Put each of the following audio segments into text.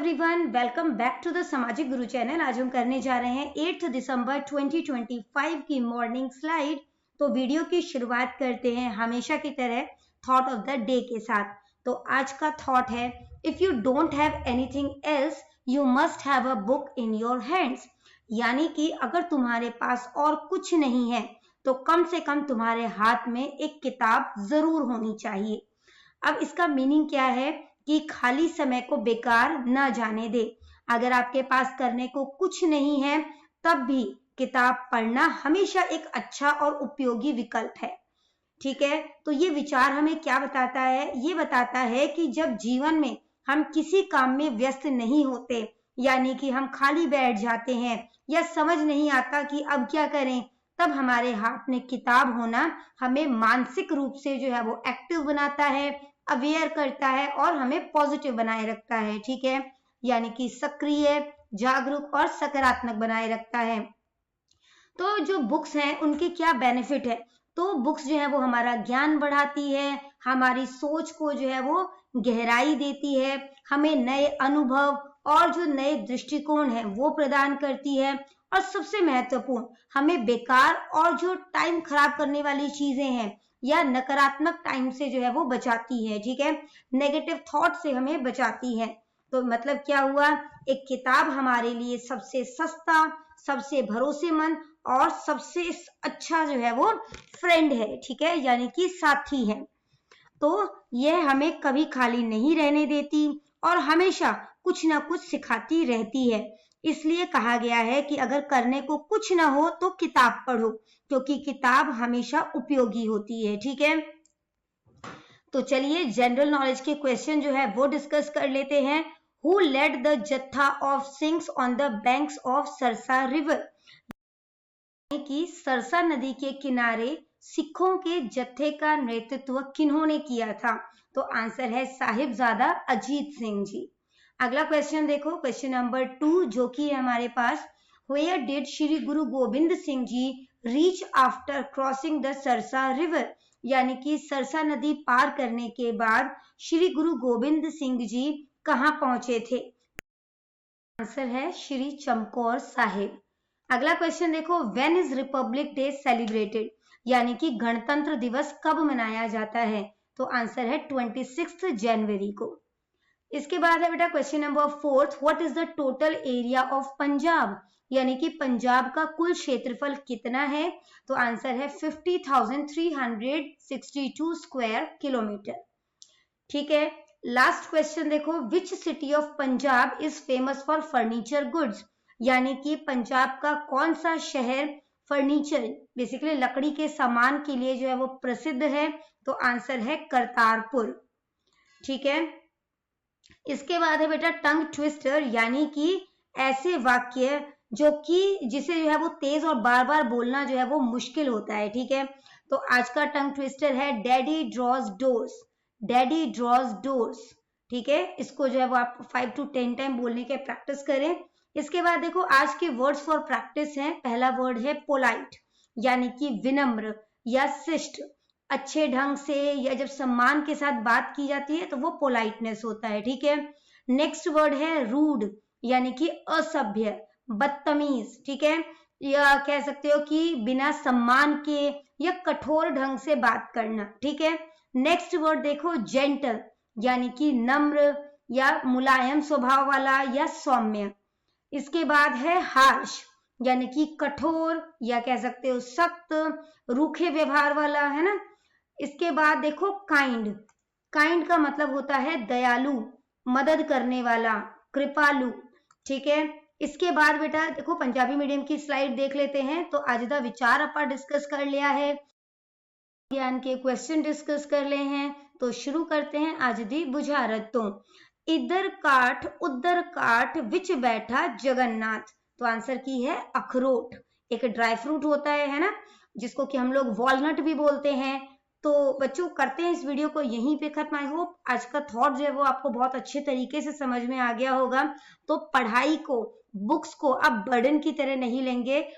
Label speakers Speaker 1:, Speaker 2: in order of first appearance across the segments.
Speaker 1: Everyone, welcome back to the Samajik Guru channel. आज हम करने जा रहे हैं 8 दिसंबर 2025 की मॉर्निंग स्लाइड। तो वीडियो की शुरुआत करते हैं हमेशा की तरह थॉट ऑफ द डे के साथ। तो आज का थॉट है, if you don't have anything else you must have a book in your hands. यानी कि अगर तुम्हारे पास और कुछ नहीं है तो कम से कम तुम्हारे हाथ में एक किताब जरूर होनी चाहिए। अब इसका मीनिंग क्या है कि खाली समय को बेकार न जाने दे। अगर आपके पास करने को कुछ नहीं है तब भी किताब पढ़ना हमेशा एक अच्छा और उपयोगी विकल्प है। ठीक है, तो ये विचार हमें क्या बताता है? ये बताता है कि जब जीवन में हम किसी काम में व्यस्त नहीं होते, यानी कि हम खाली बैठ जाते हैं या समझ नहीं आता कि अब क्या करें, तब हमारे हाथ में किताब होना हमें मानसिक रूप से जो है वो एक्टिव बनाता है, अवेयर करता है और हमें पॉजिटिव बनाए रखता है। ठीक है, यानी कि सक्रिय, जागरूक और सकारात्मक बनाए रखता है। तो जो बुक्स हैं उनके क्या बेनिफिट है? तो बुक्स जो है वो हमारा ज्ञान बढ़ाती है, हमारी सोच को जो है वो गहराई देती है, हमें नए अनुभव और जो नए दृष्टिकोण है वो प्रदान करती है, और सबसे महत्वपूर्ण हमें बेकार और जो टाइम खराब करने वाली चीजें हैं या नकारात्मक टाइम से जो है वो बचाती है। ठीक है, नेगेटिव थॉट से हमें बचाती है। तो मतलब क्या हुआ, एक किताब हमारे लिए सबसे सस्ता, सबसे भरोसेमंद और सबसे अच्छा जो है वो फ्रेंड है। ठीक है, यानी कि साथी है। तो यह हमें कभी खाली नहीं रहने देती और हमेशा कुछ ना कुछ सिखाती रहती है। इसलिए कहा गया है कि अगर करने को कुछ ना हो तो किताब पढ़ो, क्योंकि किताब हमेशा उपयोगी होती है। ठीक है, तो चलिए जनरल नॉलेज के क्वेश्चन जो है वो डिस्कस कर लेते हैं। Who led the jatha of Singhs on the banks of Sarsa river? कि सरसा नदी के किनारे सिखों के जत्थे का नेतृत्व किन्होंने किया था? तो आंसर है साहिबजादा अजीत सिंह जी। अगला क्वेश्चन देखो, क्वेश्चन नंबर 2 जो कि है हमारे पास, where did Shri Guru Gobind Singh ji reach after crossing the Sarsa river? यानी कि सरसा नदी पार करने के बाद श्री गुरु गोविंद सिंह जी कहाँ पहुंचे थे? आंसर है श्री चमकौर साहिब। अगला क्वेश्चन देखो, when is Republic day celebrated? यानी कि गणतंत्र दिवस कब मनाया जाता है? तो आंसर है 26 जनवरी को। इसके बाद है बेटा question number 4, what is the total area of Punjab? यानी कि पंजाब का कुल क्षेत्रफल कितना है? तो आंसर है 50,362 स्क्वायर किलोमीटर। ठीक है, लास्ट क्वेश्चन देखो, which city of Punjab is famous for furniture goods? यानी कि पंजाब का कौन सा शहर फर्नीचर, बेसिकली लकड़ी के सामान के लिए जो है वो प्रसिद्ध है? तो आंसर है करतारपुर। ठीक है, इसके बाद है बेटा टंग ट्विस्टर, यानी कि ऐसे वाक्य जो कि जिसे जो है वो तेज और बार बार बोलना जो है वो मुश्किल होता है। ठीक है, तो आज का टंग ट्विस्टर है daddy draws doors. Daddy draws doors. ठीक है, इसको जो है वो आप 5 to 10 टाइम बोलने के प्रैक्टिस करें। इसके बाद देखो आज के वर्ड्स फॉर प्रैक्टिस हैं। पहला वर्ड है पोलाइट, यानी कि विनम्र या शिष्ट, अच्छे ढंग से या जब सम्मान के साथ बात की जाती है तो वो पोलाइटनेस होता है। ठीक है, नेक्स्ट वर्ड है रूड, यानी कि असभ्य, बदतमीज। ठीक है, या कह सकते हो कि बिना सम्मान के या कठोर ढंग से बात करना। ठीक है, नेक्स्ट वर्ड देखो जेंटल, यानी कि नम्र या मुलायम स्वभाव वाला या सौम्य। इसके बाद है हार्श, यानी कि कठोर या कह सकते हो सख्त, रूखे व्यवहार वाला, है ना। इसके बाद देखो काइंड। काइंड का मतलब होता है दयालु, मदद करने वाला, कृपालु। ठीक है, इसके बाद बेटा देखो पंजाबी मीडियम की स्लाइड देख लेते हैं। तो आज दा विचार अपन डिस्कस कर लिया है, ज्ञान के क्वेश्चन डिस्कस कर ले हैं। तो शुरू करते हैं आज दी बुझारत तो। इधर काठ उधर काठ विच बैठा जगन्नाथ? तो आंसर की है अखरोट। एक ड्राई फ्रूट होता है ना, जिसको कि हम लोग वॉलनट भी बोलते हैं। तो बच्चों करते हैं इस वीडियो को यहीं पे खत्म। आई होप आज का थॉट जो है वो आपको बहुत अच्छे तरीके से समझ में आ गया होगा। तो पढ़ाई को, बुक्स को आप बर्डन की तरह नहीं लेंगे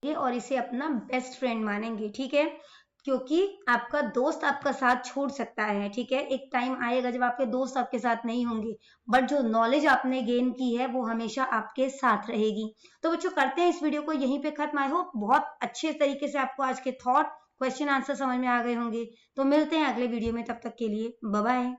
Speaker 1: और इसे अपना बेस्ट फ्रेंड मानेंगे। ठीक है, क्योंकि आपका दोस्त आपका साथ छोड़ सकता है, ठीक है। एक टाइम आएगा जब आपके दोस्त आपके साथ नहीं होंगे, बट जो नॉलेज आपने गेन की है वो हमेशा आपके साथ रहेगी। तो बच्चों करते हैं इस वीडियो को यहीं पे खत्म। आई होप बहुत अच्छे तरीके से आपको आज के थॉट क्वेश्चन आंसर समझ में आ गए होंगे। तो मिलते हैं अगले वीडियो में, तब तक के लिए बाय बाय।